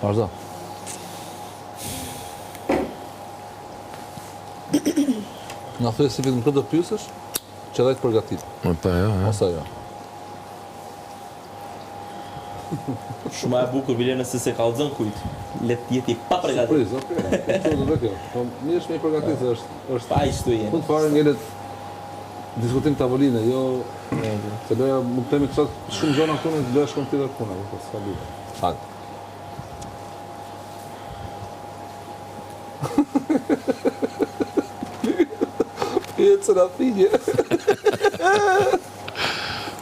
Vazhdo. Nga thë si vetëm këtë do pyesësh, që dhe të përgatit. Pa, jo. Ose jo. Shumë e bukur bile nëse se kallëzon kujt. Le të jeti pa përgatitur. Surprizë, okay. Po çfarë do kjo? Po mirë është me përgatit se është Pa ishtu jeni. Fund fare ngelet diskutim tavoline, jo se doja më të themi çfarë shumë gjëra këtu në doja shkon tjetër puna, po s'ka lidhje. Fal. Pjecë në finje.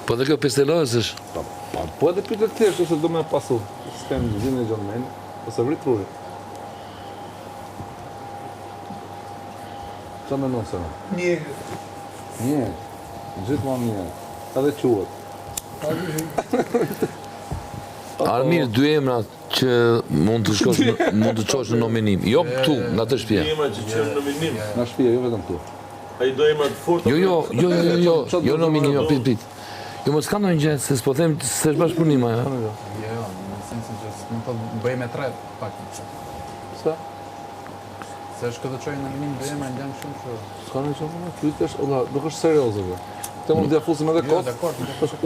Po dhe kjo pistelohes është? Po edhe pyte të thjeshtë, ose do me pasu, s'kem gjinë e gjonë menë, ose vrit rruri. Qa me nëse në? Një, gjithë ma një, edhe quët. Armir, dy emrat që mund të qosh në nominim. Jo këtu, nga të shtëpia. Emra që qenë në nominim. Nga shtëpia, jo vetëm këtu. Ai do emra të forta. Jo nominim, jo, pit. Jo, mos ka ndonjë gjë, se s'po them se është bashkëpunim ajo. Jo, në sensin që s'më të bëj me tre, pak. Sa? Se është këtë qojë në minim dhe emra në shumë që... S'ka në qëmë, pytesh, nuk është serioze kjo. Te mund t'ja fusim edhe kot,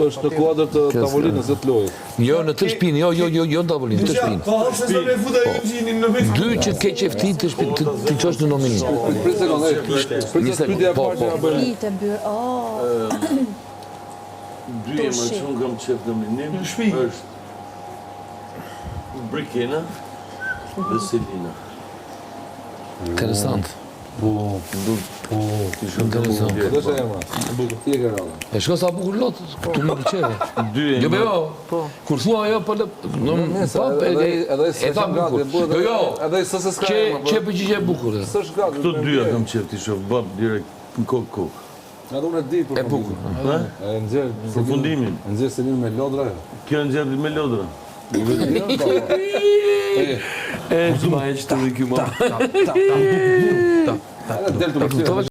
është në kuadrë të tavolinës dhe të lojit. Jo, në të shpinë, jo në tavolinë, të shpinë. Ka se s'do me futa ju gjinin në vetë. Dy që të keq efti të shpinë, të qosh në nominim. Prit sekondë, prit pyetja e parë që na bëjnë. Të bërë, Dy emra që unë kam qef në nominim është Brikena dhe Selina. Interesant. Interesant. Dhe është emra. Ti e ke rrallë. E shko sa bukur lot, të më pëlqeve. Dy Jo, emra. jo, kur thua jo, po Edhe e tha bukur. Jo, edhe se s'ka emra. që përgjigje e bukur. S'është gati. Këto dyja kam qef t'i shoh bab direkt në kokë. Nga unë e di për E bukur. E nxjerr Përfundimin. E nxjerr Selin me lodra. Kjo në gjerë me lodra. E, zma e që të rikju ma. Del të